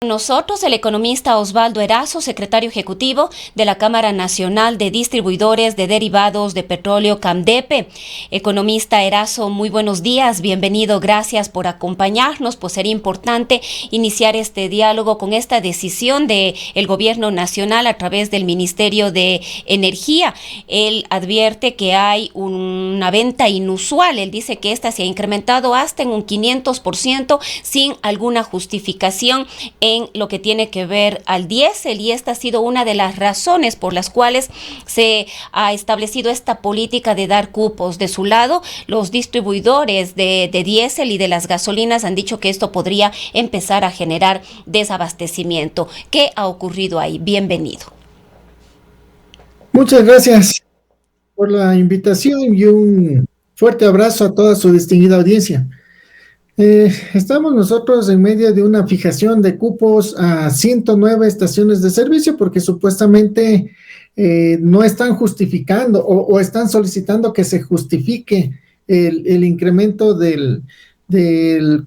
Nosotros, el economista Osvaldo Erazo, secretario ejecutivo de la Cámara Nacional de Distribuidores de Derivados de Petróleo, CAMDEPE. Economista Erazo, muy buenos días, bienvenido, gracias por acompañarnos. Pues sería importante iniciar este diálogo con esta decisión del Gobierno Nacional a través del Ministerio de Energía. Él advierte que hay una venta inusual, él dice que esta se ha incrementado hasta en un 500% sin alguna justificación en lo que tiene que ver al diésel, y esta ha sido una de las razones por las cuales se ha establecido esta política de dar cupos. De su lado, los distribuidores de diésel y de las gasolinas han dicho que esto podría empezar a generar desabastecimiento. ¿Qué ha ocurrido ahí? Bienvenido. Muchas gracias por la invitación y un fuerte abrazo a toda su distinguida audiencia. Estamos nosotros en medio de una fijación de cupos a 109 estaciones de servicio porque supuestamente no están justificando o están solicitando que se justifique el incremento del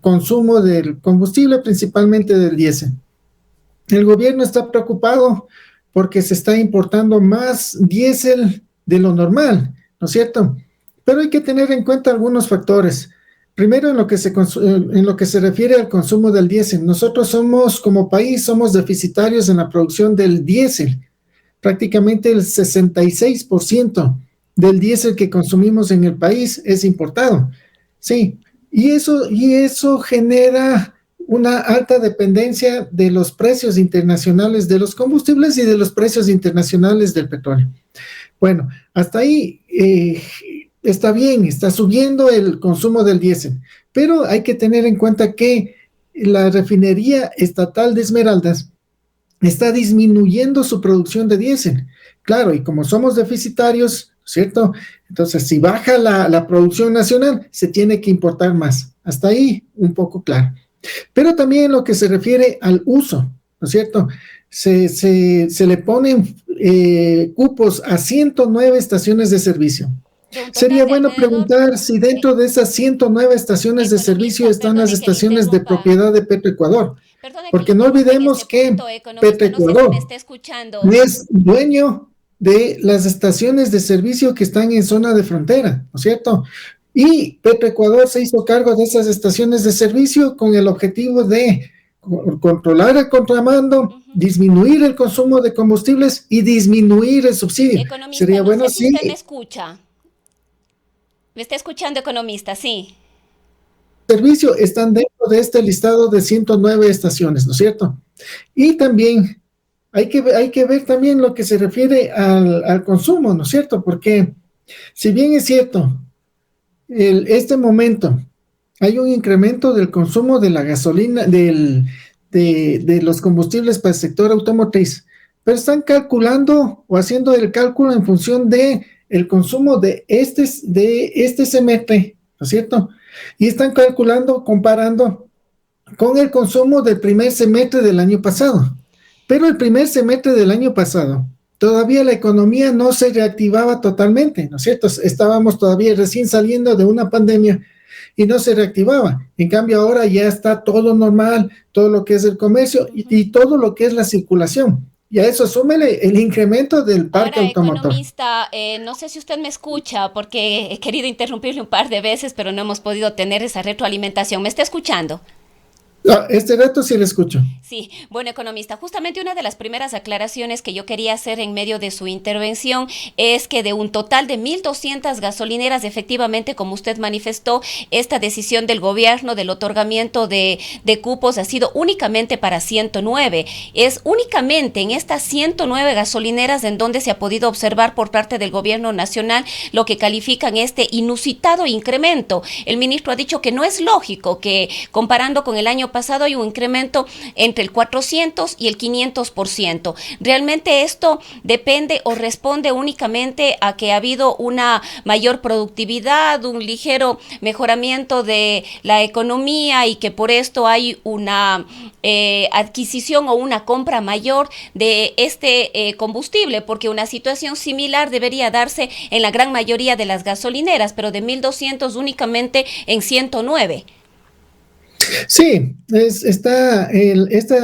consumo del combustible, principalmente del diésel. El gobierno está preocupado porque se está importando más diésel de lo normal, ¿no es cierto? Pero hay que tener en cuenta algunos factores. Primero, en lo que se refiere al consumo del diésel, nosotros como país, somos deficitarios en la producción del diésel. Prácticamente el 66% del diésel que consumimos en el país es importado. Sí, y eso genera una alta dependencia de los precios internacionales de los combustibles y de los precios internacionales del petróleo. Bueno, hasta ahí está bien, está subiendo el consumo del diésel, pero hay que tener en cuenta que la refinería estatal de Esmeraldas está disminuyendo su producción de diésel. Claro, y como somos deficitarios, ¿cierto? Entonces, si baja la producción nacional, se tiene que importar más. Hasta ahí, un poco claro. Pero también en lo que se refiere al uso, ¿no es cierto? Se le ponen cupos a 109 estaciones de servicio. Sería bueno preguntar si dentro de esas 109 estaciones de servicio están las estaciones de propiedad de Petroecuador, porque no olvidemos que Petroecuador es dueño de las estaciones de servicio que están en zona de frontera, ¿no es cierto? Y Petroecuador se hizo cargo de esas estaciones de servicio con el objetivo de controlar el contrabando, disminuir el consumo de combustibles y disminuir el subsidio. Economista, sería bueno si usted me escucha. ¿Me está escuchando, economista? Sí. Servicio están dentro de este listado de 109 estaciones, ¿no es cierto? Y también hay que ver también lo que se refiere al consumo, ¿no es cierto? Porque si bien es cierto, este momento hay un incremento del consumo de la gasolina, de los combustibles para el sector automotriz, pero están calculando o haciendo el cálculo en función de el consumo de este semestre, ¿no es cierto? Y están calculando, comparando con el consumo del primer semestre del año pasado. Pero el primer semestre del año pasado, todavía la economía no se reactivaba totalmente, ¿no es cierto? Estábamos todavía recién saliendo de una pandemia y no se reactivaba. En cambio, ahora ya está todo normal, todo lo que es el comercio y todo lo que es la circulación. Y a eso súmele el incremento del parque automotor. Economista, no sé si usted me escucha, porque he querido interrumpirle un par de veces, pero no hemos podido tener esa retroalimentación. ¿Me está escuchando? Este reto sí lo escucho. Sí, bueno, economista, justamente una de las primeras aclaraciones que yo quería hacer en medio de su intervención es que de un total de 1.200 gasolineras, efectivamente, como usted manifestó, esta decisión del gobierno del otorgamiento de cupos ha sido únicamente para 109. Es únicamente en estas 109 gasolineras en donde se ha podido observar por parte del gobierno nacional lo que califican este inusitado incremento. El ministro ha dicho que no es lógico que, comparando con el año pasado, hay un incremento entre el 400 y el 500%. Realmente esto depende o responde únicamente a que ha habido una mayor productividad, un ligero mejoramiento de la economía y que por esto hay una adquisición o una compra mayor de este combustible, porque una situación similar debería darse en la gran mayoría de las gasolineras, pero de 1.200 únicamente en 109. Sí, esta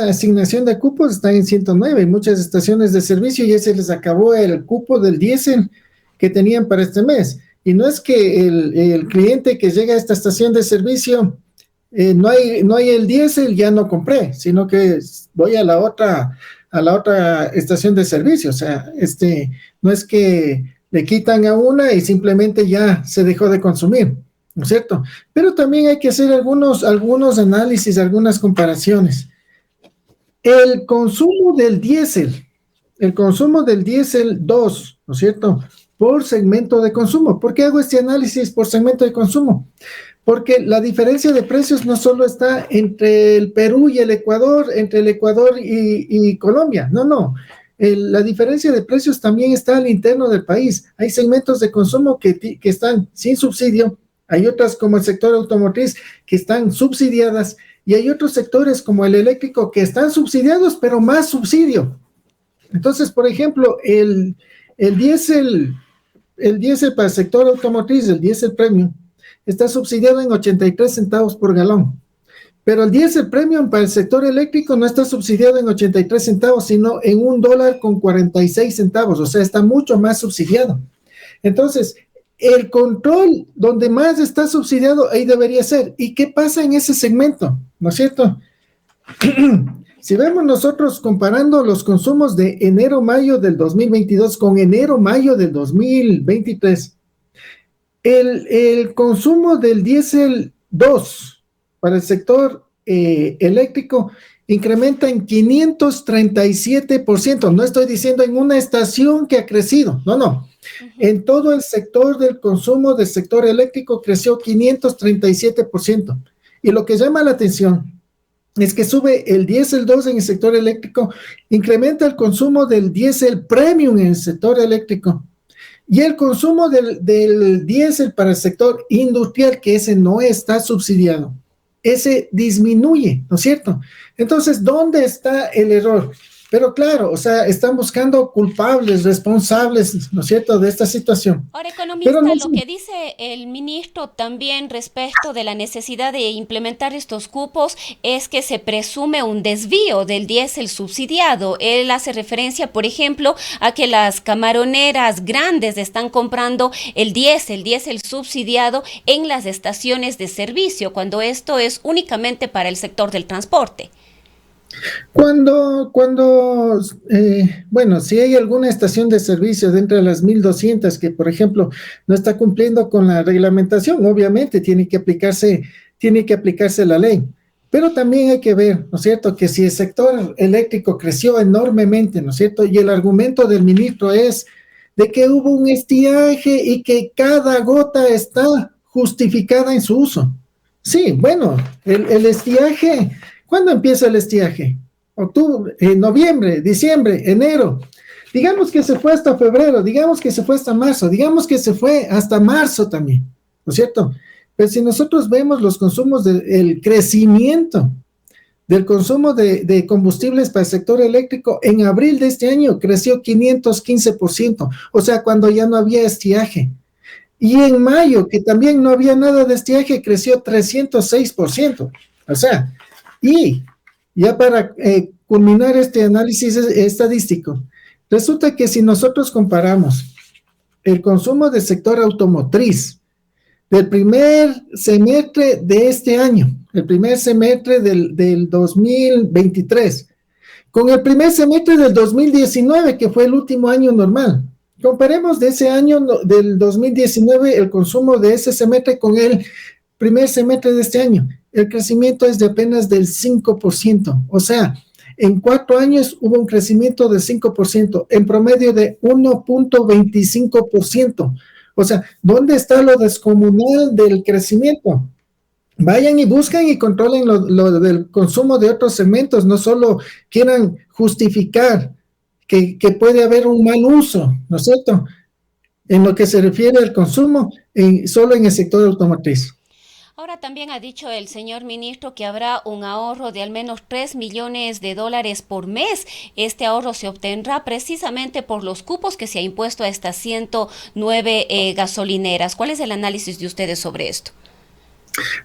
asignación de cupos está en 109, en muchas estaciones de servicio ya se les acabó el cupo del diésel que tenían para este mes. Y no es que el cliente que llega a esta estación de servicio, no hay el diésel, ya no compré, sino que voy a la otra estación de servicio. O sea, no es que le quitan a una y simplemente ya se dejó de consumir, ¿no es cierto? Pero también hay que hacer algunos análisis, algunas comparaciones. El consumo del diésel, el consumo del diésel 2, ¿no es cierto? Por segmento de consumo. ¿Por qué hago este análisis por segmento de consumo? Porque la diferencia de precios no solo está entre el Perú y el Ecuador, entre el Ecuador y Colombia, no. La diferencia de precios también está al interno del país. Hay segmentos de consumo que están sin subsidio, hay otras como el sector automotriz que están subsidiadas y hay otros sectores como el eléctrico que están subsidiados, pero más subsidio. Entonces, por ejemplo, el diésel, el diésel para el sector automotriz, el diésel premium, está subsidiado en 83 centavos por galón. Pero el diésel premium para el sector eléctrico no está subsidiado en 83 centavos, sino en $1.46. O sea, está mucho más subsidiado. Entonces, el control donde más está subsidiado, ahí debería ser. ¿Y qué pasa en ese segmento? ¿No es cierto? Si vemos nosotros comparando los consumos de enero-mayo del 2022 con enero-mayo del 2023, el consumo del diésel 2 para el sector eléctrico incrementa en 537%. No estoy diciendo en una estación que ha crecido, no. En todo el sector del consumo del sector eléctrico creció 537%. Y lo que llama la atención es que sube el diésel 2 en el sector eléctrico, incrementa el consumo del diésel premium en el sector eléctrico. Y el consumo del diésel para el sector industrial, que ese no está subsidiado, ese disminuye, ¿no es cierto? Entonces, ¿dónde está el error? Pero claro, o sea, están buscando culpables, responsables, ¿no es cierto?, de esta situación. Ahora, Pero economista, no, lo que dice el ministro también respecto de la necesidad de implementar estos cupos es que se presume un desvío del diésel subsidiado. Él hace referencia, por ejemplo, a que las camaroneras grandes están comprando el diésel subsidiado en las estaciones de servicio, cuando esto es únicamente para el sector del transporte. Bueno, si hay alguna estación de servicio dentro de las 1,200 que, por ejemplo, no está cumpliendo con la reglamentación, obviamente tiene que aplicarse la ley. Pero también hay que ver, ¿no es cierto?, que si el sector eléctrico creció enormemente, ¿no es cierto?, y el argumento del ministro es de que hubo un estiaje y que cada gota está justificada en su uso. Sí, bueno, el estiaje, ¿cuándo empieza el estiaje? Octubre, noviembre, diciembre, enero. Digamos que se fue hasta febrero, digamos que se fue hasta marzo, digamos que se fue hasta marzo también, ¿no es cierto? Pero si nosotros vemos los consumos el crecimiento del consumo de combustibles para el sector eléctrico, en abril de este año creció 515%, o sea, cuando ya no había estiaje. Y en mayo, que también no había nada de estiaje, creció 306%. O sea, y ya para culminar este análisis estadístico, resulta que si nosotros comparamos el consumo del sector automotriz del primer semestre de este año, el primer semestre del 2023, con el primer semestre del 2019, que fue el último año normal, comparemos de ese año, del 2019, el consumo de ese semestre con el primer semestre de este año. El crecimiento es de apenas del 5%. O sea, en 4 años hubo un crecimiento del 5%, en promedio de 1.25%. O sea, ¿dónde está lo descomunal del crecimiento? Vayan y buscan y controlen lo del consumo de otros segmentos, no solo quieran justificar que puede haber un mal uso, ¿no es cierto?, en lo que se refiere al consumo, solo en el sector automotriz. Ahora también ha dicho el señor ministro que habrá un ahorro de al menos $3 millones por mes. Este ahorro se obtendrá precisamente por los cupos que se ha impuesto a estas 109 gasolineras. ¿Cuál es el análisis de ustedes sobre esto?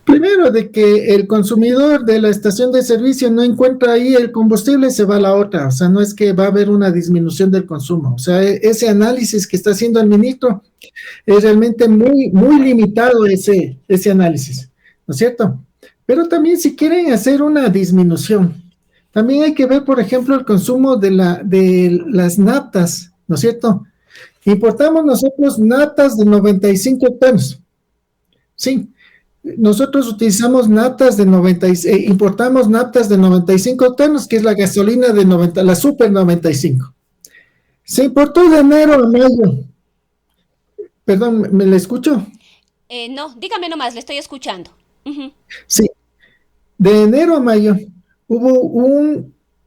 Primero, de que el consumidor de la estación de servicio no encuentra ahí el combustible, se va a la otra. O sea, no es que va a haber una disminución del consumo. O sea, ese análisis que está haciendo el ministro es realmente muy, muy limitado ese análisis, ¿no es cierto? Pero también si quieren hacer una disminución, también hay que ver, por ejemplo, el consumo de las naftas, ¿no es cierto? Importamos nosotros naftas de 95 octanos, sí. Nosotros utilizamos naftas de importamos naftas de 95 octanos, que es la gasolina de 90, la Super 95. Se importó de enero a mayo. Perdón, ¿me la escucho? No, dígame nomás, le estoy escuchando. Ujú. Sí, de enero a mayo hubo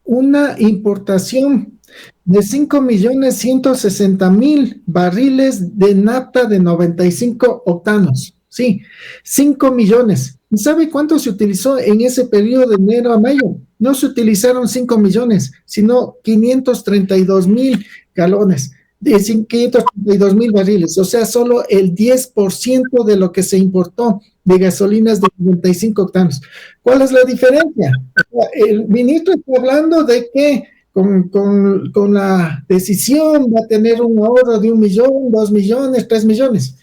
una importación de 5.160.000 barriles de nafta de 95 octanos. Sí, 5 millones. ¿Y sabe cuánto se utilizó en ese periodo de enero a mayo? No se utilizaron 5 millones, sino 532.000 galones, de 532.000 barriles. O sea, solo el 10% de lo que se importó de gasolinas de 95 octanos. ¿Cuál es la diferencia? El ministro está hablando de que con la decisión va a tener un ahorro de 1 millón, 2 millones, 3 millones.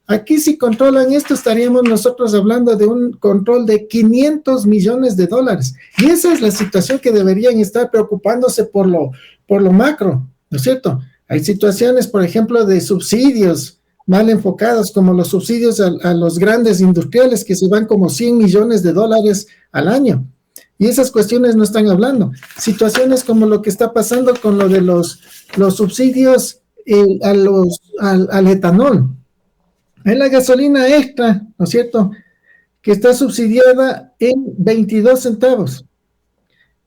Aquí si controlan esto estaríamos nosotros hablando de un control de 500 millones de dólares. Y esa es la situación que deberían estar preocupándose por lo macro, ¿no es cierto? Hay situaciones, por ejemplo, de subsidios mal enfocados, como los subsidios a los grandes industriales que se van como 100 millones de dólares al año. Y esas cuestiones no están hablando. Situaciones como lo que está pasando con lo de los subsidios al etanol. Hay la gasolina extra, ¿no es cierto?, que está subsidiada en 22 centavos.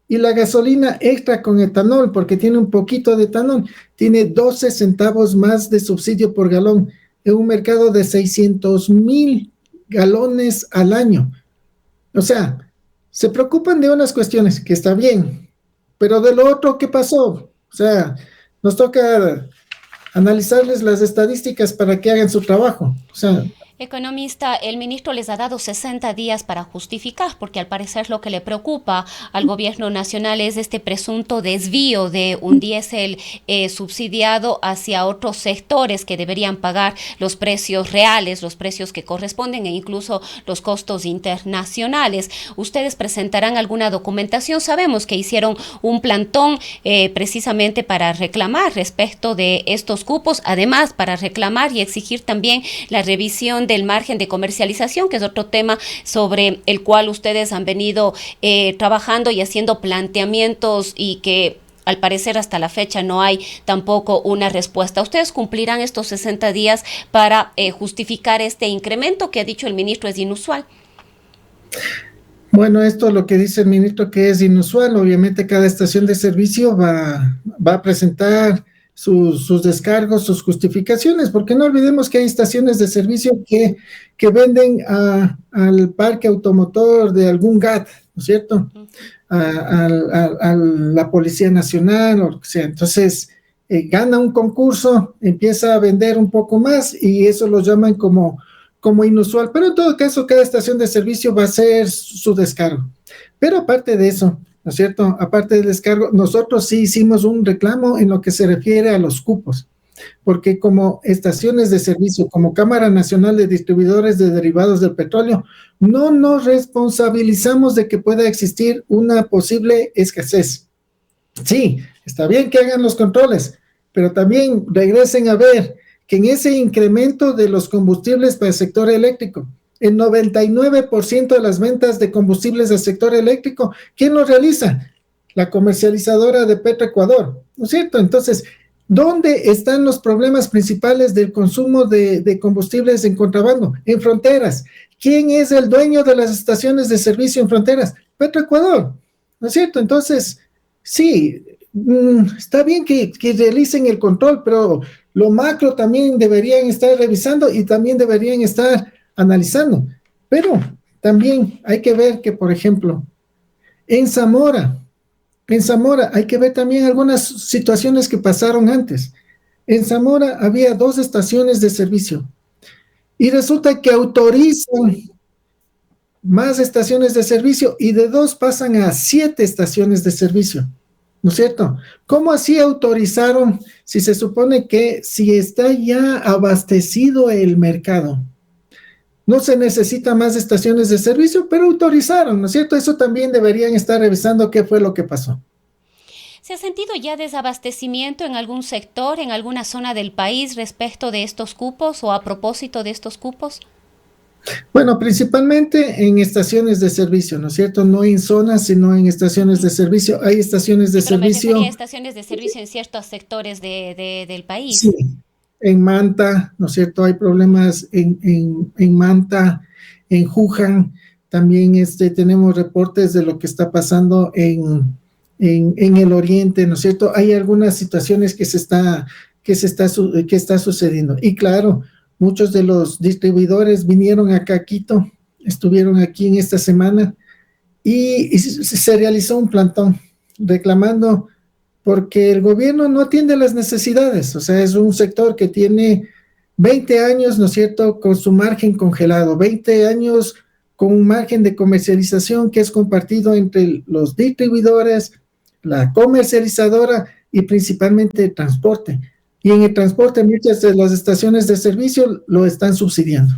Y la gasolina extra con etanol, porque tiene un poquito de etanol, tiene 12 centavos más de subsidio por galón en un mercado de 600.000 galones al año. O sea, se preocupan de unas cuestiones, que está bien, pero de lo otro, ¿qué pasó? O sea, nos toca analizarles las estadísticas para que hagan su trabajo. O sea, Economista, el ministro les ha dado 60 días para justificar, porque al parecer lo que le preocupa al gobierno nacional es este presunto desvío de un diésel subsidiado hacia otros sectores que deberían pagar los precios reales, los precios que corresponden e incluso los costos internacionales. Ustedes presentarán alguna documentación. Sabemos que hicieron un plantón precisamente para reclamar respecto de estos cupos, además para reclamar y exigir también la revisión del margen de comercialización, que es otro tema sobre el cual ustedes han venido trabajando y haciendo planteamientos y que al parecer hasta la fecha no hay tampoco una respuesta. ¿Ustedes cumplirán estos 60 días para justificar este incremento que ha dicho el ministro es inusual? Bueno, esto lo que dice el ministro que es inusual. Obviamente cada estación de servicio va a presentar sus descargos, sus justificaciones, porque no olvidemos que hay estaciones de servicio que venden al parque automotor de algún GAT, ¿no es cierto? A la Policía Nacional o lo que sea. Entonces, gana un concurso, empieza a vender un poco más y eso lo llaman como inusual, pero en todo caso cada estación de servicio va a hacer su descargo. Pero aparte de eso, ¿no es cierto? Aparte del descargo, nosotros sí hicimos un reclamo en lo que se refiere a los cupos, porque como estaciones de servicio, como Cámara Nacional de Distribuidores de Derivados del Petróleo, no nos responsabilizamos de que pueda existir una posible escasez. Sí, está bien que hagan los controles, pero también regresen a ver que en ese incremento de los combustibles para el sector eléctrico, el 99% de las ventas de combustibles del sector eléctrico, ¿quién lo realiza? La comercializadora de Petroecuador, ¿no es cierto? Entonces, ¿dónde están los problemas principales del consumo de combustibles en contrabando? En fronteras. ¿Quién es el dueño de las estaciones de servicio en fronteras? Petroecuador, ¿no es cierto? Entonces, sí, está bien que realicen el control, pero lo macro también deberían estar revisando y también deberían estar analizando. Pero también hay que ver que, por ejemplo, en Zamora, hay que ver también algunas situaciones que pasaron antes. En Zamora había 2 estaciones de servicio y resulta que autorizan más estaciones de servicio y de 2 pasan a 7 estaciones de servicio, ¿no es cierto? ¿Cómo así autorizaron si se supone que si está ya abastecido el mercado, no se necesita más estaciones de servicio, pero autorizaron, ¿no es cierto? Eso también deberían estar revisando qué fue lo que pasó. ¿Se ha sentido ya desabastecimiento en algún sector, en alguna zona del país respecto de estos cupos o a propósito de estos cupos? Bueno, principalmente en estaciones de servicio, ¿no es cierto? No en zonas, sino en estaciones de servicio. Hay estaciones de Sí, pero me refería a servicio, estaciones de servicio en ciertos sectores del sí, país. en Manta, ¿no es cierto? Hay problemas en Manta, en Juján. También tenemos reportes de lo que está pasando en el oriente, ¿no es cierto? Hay algunas situaciones que está sucediendo. Y claro, muchos de los distribuidores vinieron acá a Quito, estuvieron aquí en esta semana y se realizó un plantón reclamando porque el gobierno no atiende las necesidades, o sea, es un sector que tiene 20 años, ¿no es cierto?, con su margen congelado, 20 años con un margen de comercialización que es compartido entre los distribuidores, la comercializadora y principalmente el transporte. Y en el transporte muchas de las estaciones de servicio lo están subsidiando.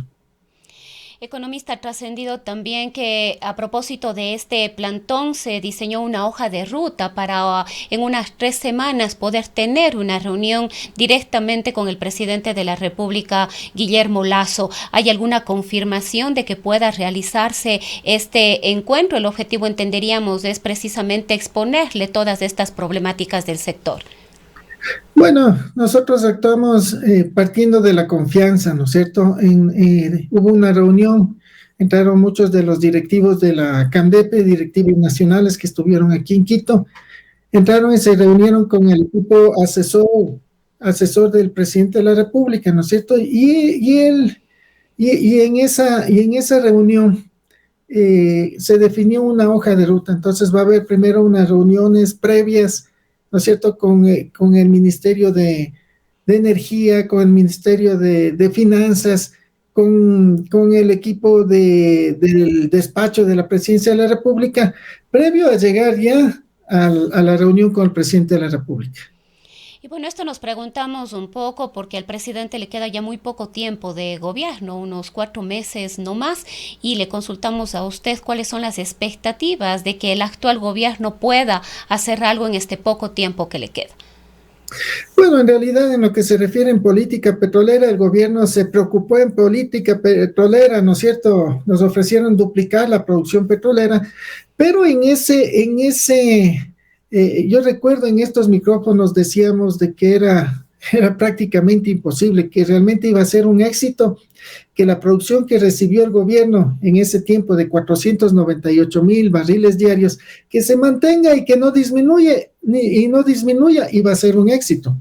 Economista, ha trascendido también que a propósito de este plantón se diseñó una hoja de ruta para en unas 3 semanas poder tener una reunión directamente con el presidente de la República, Guillermo Lasso. ¿Hay alguna confirmación de que pueda realizarse este encuentro? El objetivo, entenderíamos, es precisamente exponerle todas estas problemáticas del sector. Bueno, nosotros actuamos partiendo de la confianza, ¿no es cierto? Hubo una reunión, entraron muchos de los directivos de la CANDEPE, directivos nacionales que estuvieron aquí en Quito, entraron y se reunieron con el equipo asesor del presidente de la República, ¿no es cierto? Y en esa reunión se definió una hoja de ruta. Entonces va a haber primero unas reuniones previas, ¿no es cierto?, con el Ministerio de Energía, con el Ministerio de Finanzas, con el equipo del despacho de la Presidencia de la República, previo a llegar ya a la reunión con el presidente de la República. Y bueno, esto nos preguntamos un poco porque al presidente le queda ya muy poco tiempo de gobierno, unos 4 meses no más, y le consultamos a usted cuáles son las expectativas de que el actual gobierno pueda hacer algo en este poco tiempo que le queda. Bueno, en realidad en lo que se refiere en política petrolera, el gobierno se preocupó en política petrolera, ¿no es cierto? Nos ofrecieron duplicar la producción petrolera, pero yo recuerdo en estos micrófonos decíamos de que era prácticamente imposible, que realmente iba a ser un éxito, que la producción que recibió el gobierno en ese tiempo de 498,000 barriles diarios, que se mantenga y que no disminuya, iba a ser un éxito.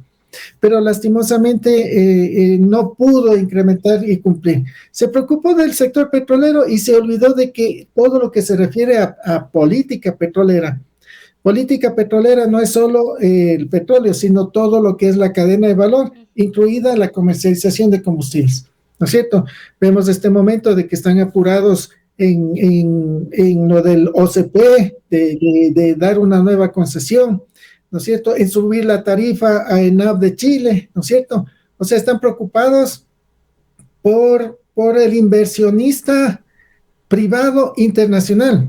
Pero lastimosamente no pudo incrementar y cumplir. Se preocupó del sector petrolero y se olvidó de que todo lo que se refiere a política petrolera no es solo el petróleo, sino todo lo que es la cadena de valor, incluida la comercialización de combustibles, ¿no es cierto? Vemos este momento de que están apurados en lo del OCP, de dar una nueva concesión, ¿no es cierto?, en subir la tarifa a ENAP de Chile, ¿no es cierto? O sea, están preocupados por el inversionista privado internacional,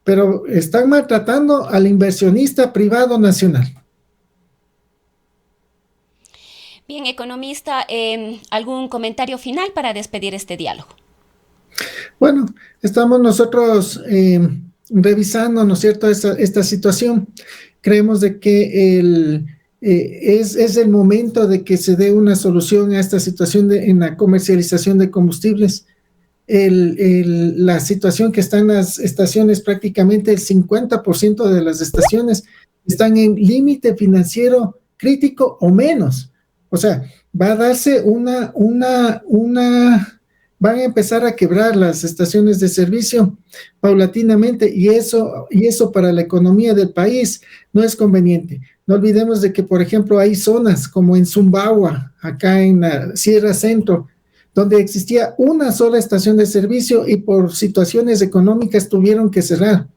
pero están maltratando al inversionista privado nacional. Bien, economista, ¿algún comentario final para despedir este diálogo? Bueno, estamos nosotros revisando, ¿no es cierto?, esta situación. Creemos de que es el momento de que se dé una solución a esta situación en la comercialización de combustibles. La situación que está en las estaciones, prácticamente el 50% de las estaciones están en límite financiero crítico o menos. O sea, va a darse van a empezar a quebrar las estaciones de servicio paulatinamente y eso para la economía del país no es conveniente. No olvidemos de que, por ejemplo, hay zonas como en Zumbagua, acá en la Sierra Centro, donde existía una sola estación de servicio y por situaciones económicas tuvieron que cerrar,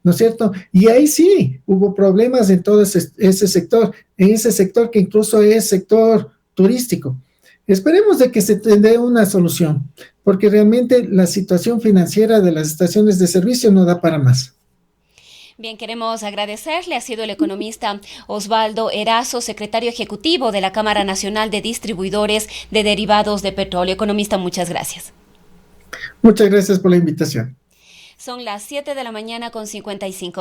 ¿no es cierto? Y ahí sí hubo problemas en todo ese sector, en ese sector que incluso es sector turístico. Esperemos de que se dé una solución, porque realmente la situación financiera de las estaciones de servicio no da para más. Bien, queremos agradecerle. Ha sido el economista Osvaldo Erazo, secretario ejecutivo de la Cámara Nacional de Distribuidores de Derivados de Petróleo. Economista, muchas gracias. Muchas gracias por la invitación. Son las 7 de la mañana con 55.